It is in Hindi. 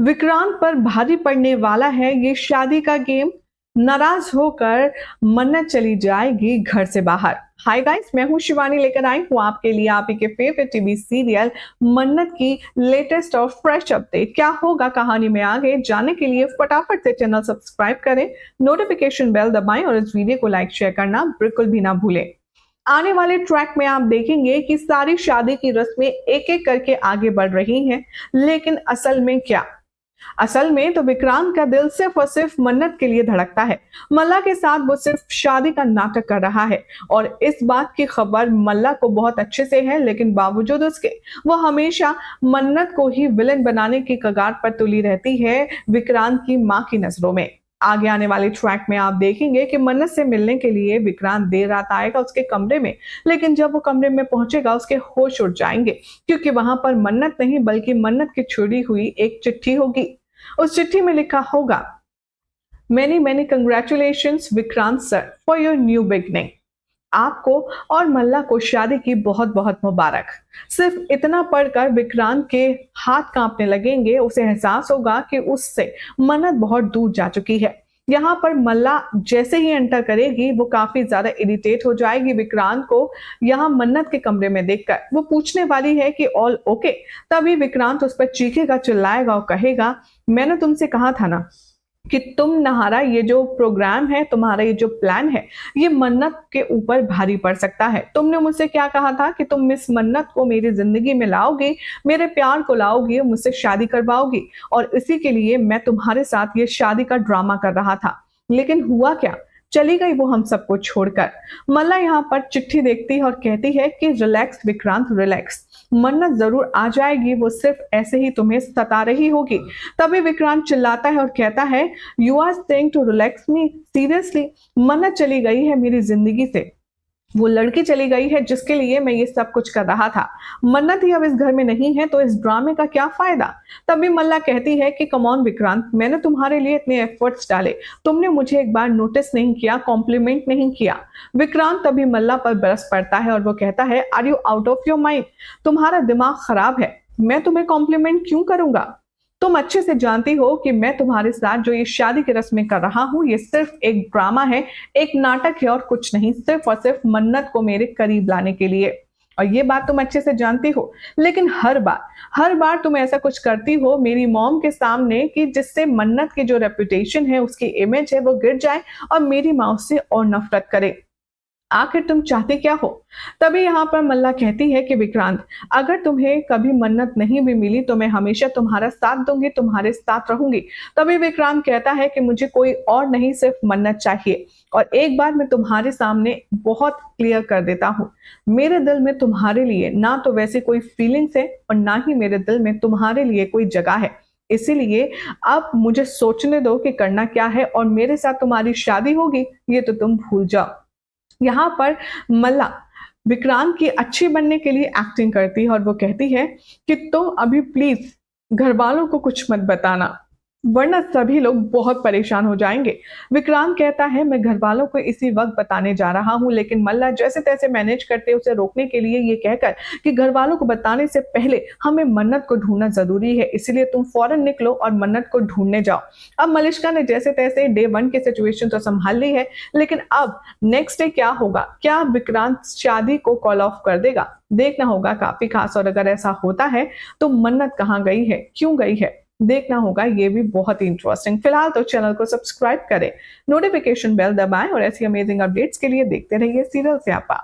विक्रांत पर भारी पड़ने वाला है ये शादी का गेम। नाराज होकर मन्नत चली जाएगी घर से बाहर। हाय गाइस, मैं हूं शिवानी, लेकर आई हूं आपके लिए आप ही के फेवरेट टीवी सीरियल मन्नत की लेटेस्ट और फ्रेश अपडेट। क्या होगा कहानी में आगे जानने के लिए फटाफट से चैनल सब्सक्राइब करें, नोटिफिकेशन बेल दबाएं और इस वीडियो को लाइक शेयर करना बिल्कुल भी ना भूलें। आने वाले ट्रैक में आप देखेंगे कि सारी शादी की रस्में एक एक करके आगे बढ़ रही हैं, लेकिन असल में क्या? असल में तो विक्रांत का दिल सिर्फ और सिर्फ मन्नत के लिए धड़कता है। मल्ला के साथ वो सिर्फ शादी का नाटक कर रहा है और इस बात की खबर मल्ला को बहुत अच्छे से है, लेकिन बावजूद उसके वो हमेशा मन्नत को ही विलन बनाने की कगार पर तुली रहती है विक्रांत की मां की नजरों में। आगे आने वाले ट्रैक में आप देखेंगे कि मन्नत से मिलने के लिए विक्रांत देर रात आएगा उसके कमरे में, लेकिन जब वो कमरे में पहुंचेगा उसके होश उड़ जाएंगे, क्योंकि वहां पर मन्नत नहीं बल्कि मन्नत की छुड़ी हुई एक चिट्ठी होगी। उस चिट्ठी में लिखा होगा, many many congratulations Vikrant sir for your new beginning. आपको और मल्ला को शादी की बहुत बहुत मुबारक। सिर्फ इतना पढ़कर विक्रांत के हाथ कांपने लगेंगे। उसे एहसास होगा कि उससे मन्नत बहुत दूर जा चुकी है। यहाँ पर मल्ला जैसे ही एंटर करेगी वो काफी ज्यादा इरिटेट हो जाएगी विक्रांत को यहाँ मन्नत के कमरे में देखकर। वो पूछने वाली है कि ऑल ओके। तभी विक्रांत उस पर चीखेगा, चिल्लाएगा और कहेगा, मैंने तुमसे कहा था ना कि तुम्हारा ये जो प्रोग्राम है, तुम्हारा ये जो प्लान है, ये मन्नत के ऊपर भारी पड़ सकता है। तुमने मुझसे क्या कहा था कि तुम मिस मन्नत को मेरी जिंदगी में लाओगी, मेरे प्यार को लाओगी, मुझसे शादी करवाओगी, और इसी के लिए मैं तुम्हारे साथ ये शादी का ड्रामा कर रहा था। लेकिन हुआ क्या? चली गई वो हम सबको छोड़कर। मल्ला यहाँ पर चिट्ठी देखती है और कहती है कि रिलैक्स विक्रांत, रिलैक्स, मन्नत जरूर आ जाएगी, वो सिर्फ ऐसे ही तुम्हें सता रही होगी। तभी विक्रांत चिल्लाता है और कहता है, you are saying to relax me seriously? Mannat चली गई है मेरी जिंदगी से, वो लड़की चली गई है जिसके लिए मैं ये सब कुछ कर रहा था। मन्नत ही अब इस घर में नहीं है तो इस ड्रामे का क्या फायदा? तभी मल्ला कहती है कि कम ऑन विक्रांत, मैंने तुम्हारे लिए इतने एफर्ट्स डाले, तुमने मुझे एक बार नोटिस नहीं किया, कॉम्प्लीमेंट नहीं किया। विक्रांत तभी मल्ला पर बरस पड़ता है और वो कहता है, are you out of your mind? तुम्हारा दिमाग खराब है, मैं तुम्हें कॉम्प्लीमेंट क्यों करूंगा? तुम अच्छे से जानती हो कि मैं तुम्हारे साथ जो ये शादी की रस्में कर रहा हूं ये सिर्फ एक ड्रामा है, एक नाटक है और कुछ नहीं, सिर्फ और सिर्फ मन्नत को मेरे करीब लाने के लिए। और ये बात तुम अच्छे से जानती हो, लेकिन हर बार तुम ऐसा कुछ करती हो मेरी मॉम के सामने कि जिससे मन्नत की जो रेपुटेशन है, उसकी इमेज है, वो गिर जाए और मेरी माँ उससे और नफरत करे। आखिर तुम चाहते क्या हो? तभी यहाँ पर मल्ला कहती है कि विक्रांत, अगर तुम्हें कभी मन्नत नहीं भी मिली तो मैं हमेशा तुम्हारा साथ दूंगी, तुम्हारे साथ रहूंगी। तभी विक्रांत कहता है कि मुझे कोई और नहीं, सिर्फ मन्नत चाहिए। और एक बार मैं तुम्हारे सामने बहुत क्लियर कर देता हूँ, मेरे दिल में तुम्हारे लिए ना तो वैसे कोई फीलिंग्स है और ना ही मेरे दिल में तुम्हारे लिए कोई जगह है। इसीलिए अब मुझे सोचने दो कि करना क्या है, और मेरे साथ तुम्हारी शादी होगी ये तो तुम भूल जाओ। यहाँ पर मल्ला विक्रांत की अच्छी बनने के लिए एक्टिंग करती है और वो कहती है कि तुम अभी प्लीज घर वालों को कुछ मत बताना, वरना सभी लोग बहुत परेशान हो जाएंगे। विक्रांत कहता है, मैं घर वालों को इसी वक्त बताने जा रहा हूँ, लेकिन मल्ला जैसे तैसे मैनेज करते उसे रोकने के लिए ये कहकर कि घर वालों को बताने से पहले हमें मन्नत को ढूंढना जरूरी है, इसलिए तुम फौरन निकलो और मन्नत को ढूंढने जाओ। अब मलिष्का ने जैसे तैसे डे 1 की सिचुएशन तो संभाल ली है, लेकिन अब नेक्स्ट डे क्या होगा? क्या विक्रांत शादी को कॉल ऑफ कर देगा? देखना होगा काफी खास। और अगर ऐसा होता है तो मन्नत कहाँ गई है, क्यों गई है, देखना होगा, ये भी बहुत ही इंटरेस्टिंग। फिलहाल तो चैनल को सब्सक्राइब करें, नोटिफिकेशन बेल दबाएं और ऐसी अमेजिंग अपडेट्स के लिए देखते रहिए सीरियल स्यापा।